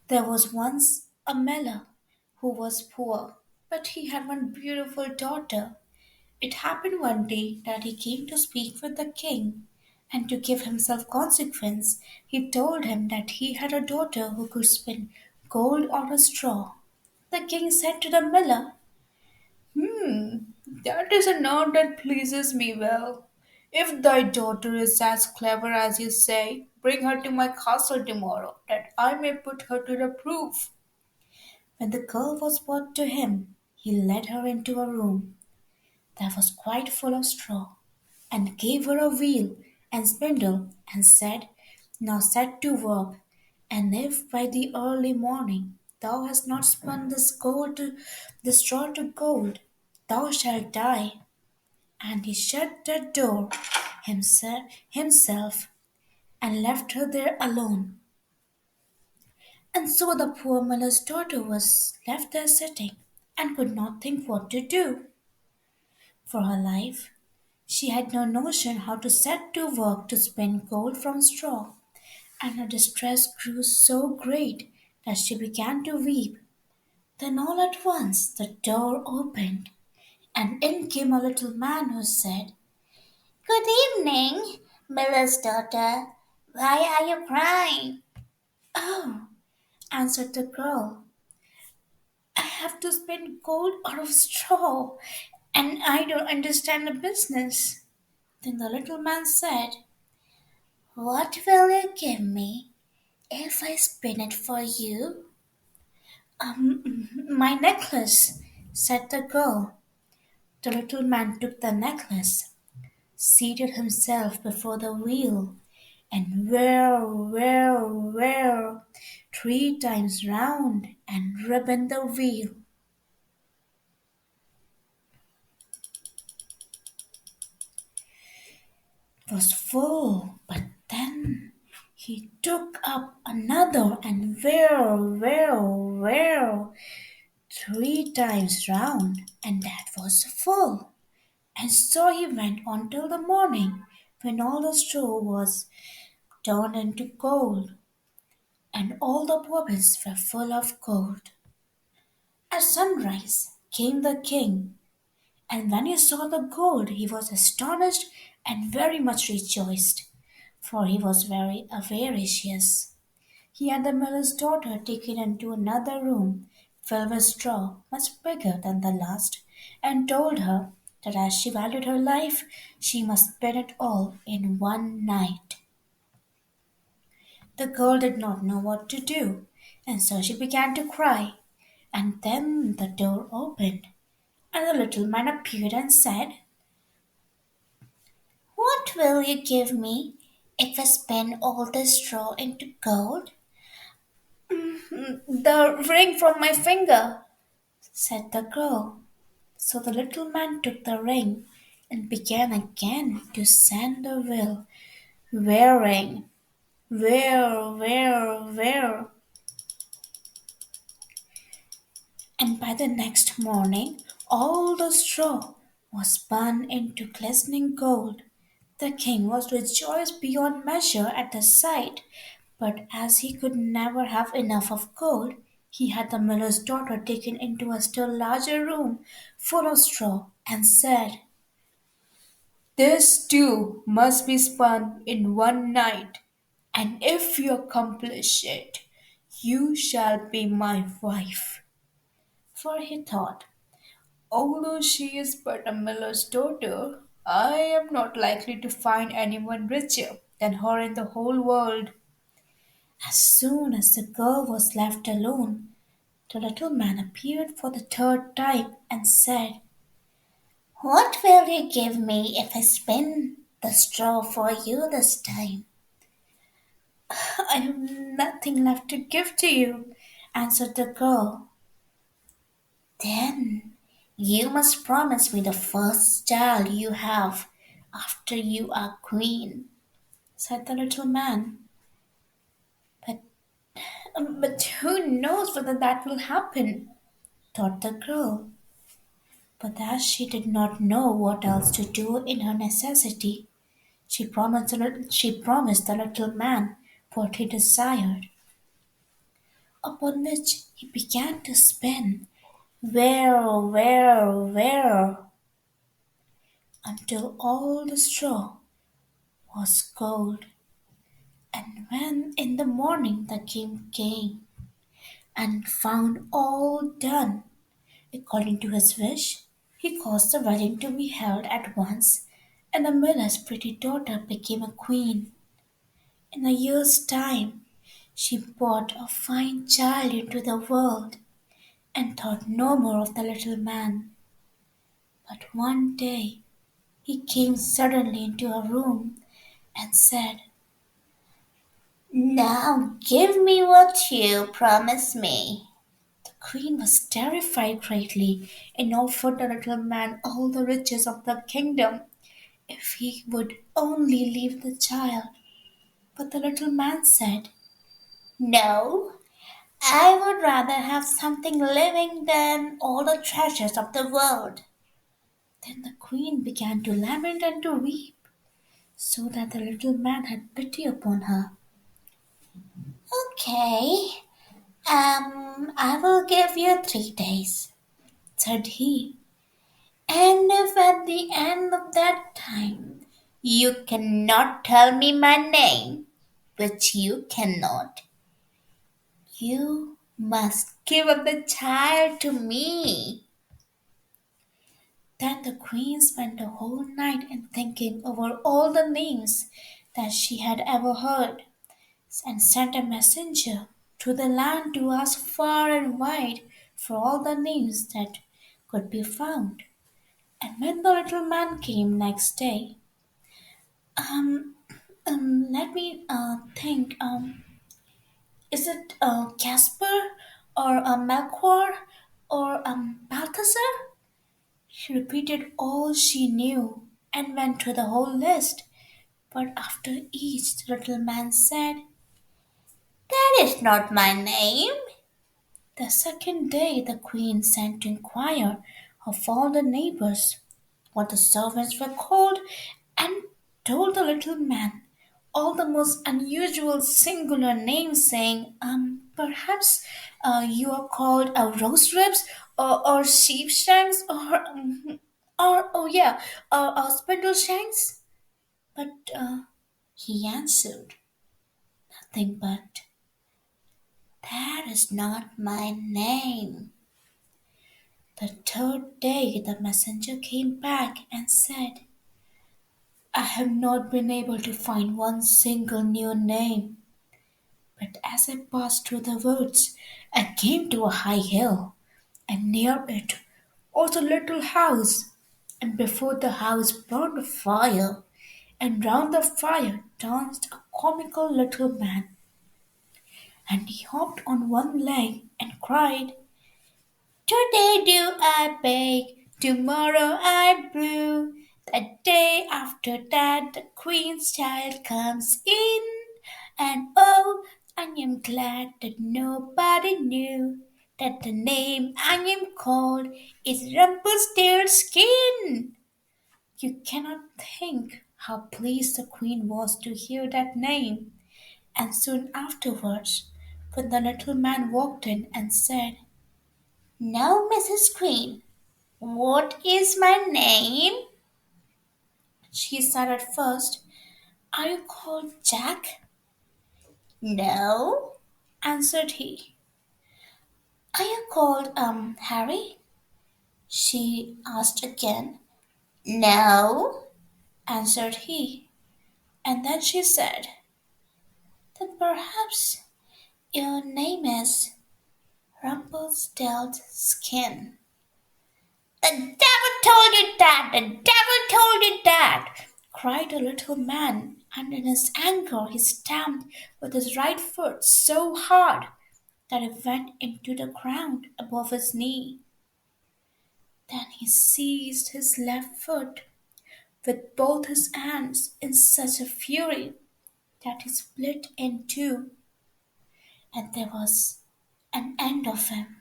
There was once a miller who was poor, but he had one beautiful daughter. It happened one day that he came to speak with the king, and to give himself consequence, he told him that he had a daughter who could spin gold on a straw. The king said to the miller, That is a note that pleases me well. If thy daughter is as clever as you say, bring her to my castle tomorrow, that I may put her to the proof. When the girl was brought to him, he led her into a room that was quite full of straw, and gave her a wheel and spindle, and said, Now set to work, and if by the early morning thou hast not spun this straw to gold, thou shalt die. And he shut the door himself and left her there alone. And so the poor miller's daughter was left there sitting, and could not think what to do for her life. She had no notion how to set to work to spin gold from straw, and her distress grew so great that she began to weep. Then all at once the door opened, and in came a little man who said, Good evening, miller's daughter. Why are you crying? Oh, answered the girl, I have to spin gold out of straw, and I don't understand the business. Then the little man said, What will you give me if I spin it for you? My necklace, said the girl. The little man took the necklace, seated himself before the wheel, and whirr, 3 times round, and ribboned the wheel. It was full, but then he took up another, and whirr, 3 times round, and that was full. And so he went on till the morning, when all the straw was turned into gold, and all the bobbins were full of gold. At sunrise came the king, and when he saw the gold he was astonished and very much rejoiced, for he was very avaricious. He had the miller's daughter taken into another room filled with straw much bigger than the last, and told her that as she valued her life, she must spend it all in one night. The girl did not know what to do, and so she began to cry. And then the door opened, and the little man appeared and said, What will you give me if I spin all the straw into gold? The ring from my finger, said the girl. So the little man took the ring and began again to sand the wheel, wearing, wear. And by the next morning all the straw was spun into glistening gold. The king was rejoiced beyond measure at the sight, but as he could never have enough of gold, he had the miller's daughter taken into a still larger room full of straw, and said, This too must be spun in one night, and if you accomplish it, you shall be my wife. For he thought, Although she is but a miller's daughter, I am not likely to find anyone richer than her in the whole world. As soon as the girl was left alone, the little man appeared for the third time and said, What will you give me if I spin the straw for you this time? I have nothing left to give to you, answered the girl. Then you must promise me the first child you have after you are queen, said the little man. But, but who knows whether that will happen, thought the girl. But as she did not know what else to do in her necessity, she promised the little man what he desired. A upon which he began to spin, where, until all the straw was gold. And when in the morning the king came and found all done according to his wish, he caused the wedding to be held at once, and the miller's pretty daughter became a queen. In a year's time, she brought a fine child into the world and thought no more of the little man. But one day he came suddenly into her room and said, "Now give me what you promised me." The queen was terrified greatly and offered the little man all the riches of the kingdom if he would only leave the child. But the little man said, "No, I would rather have something living than all the treasures of the world." Then the queen began to lament and to weep, so that the little man had pity upon her. "Okay, I will give you 3 days," said he. "And if at the end of that time you cannot tell me my name, which you cannot, you must give up the child to me." Then the queen spent the whole night in thinking over all the names that she had ever heard, and sent a messenger through the land to ask far and wide for all the names that could be found. And when the little man came next day, um, let me think. Is it Casper or Melchior or Balthazar? She repeated all she knew and went through the whole list. But after each, the little man said, "That is not my name." The second day, the queen sent to inquire of all the neighbors what the servants were called, and told the little man all the most unusual singular names, saying, perhaps you are called roast ribs, or sheep shanks, or oh yeah, spindle shanks. But he answered nothing but, "That is not my name." The third day the messenger came back and said, "I have not been able to find one single new name, but as I passed through the woods, I came to a high hill, and near it was a little house, and before the house burned a fire, and round the fire danced a comical little man, and he hopped on one leg and cried, 'Today do I bake, tomorrow I brew. The day after that the Queen's child comes in. And oh, I am glad that nobody knew that the name I am called is Rumplestiltskin.'" You cannot think how pleased the Queen was to hear that name. And soon afterwards, when the little man walked in and said, "Now, Mrs. Queen, what is my name?" She said at first, "Are you called Jack?" "No," answered he. "Are you called Harry?" She asked again. "No," answered he. And then she said, "Then perhaps your name is Rumpelstiltskin." "The devil told you that! The devil told you that!" cried the little man, and in his anger he stamped with his right foot so hard that it went into the ground above his knee. Then he seized his left foot with both his hands in such a fury that he split in two, and there was an end of him.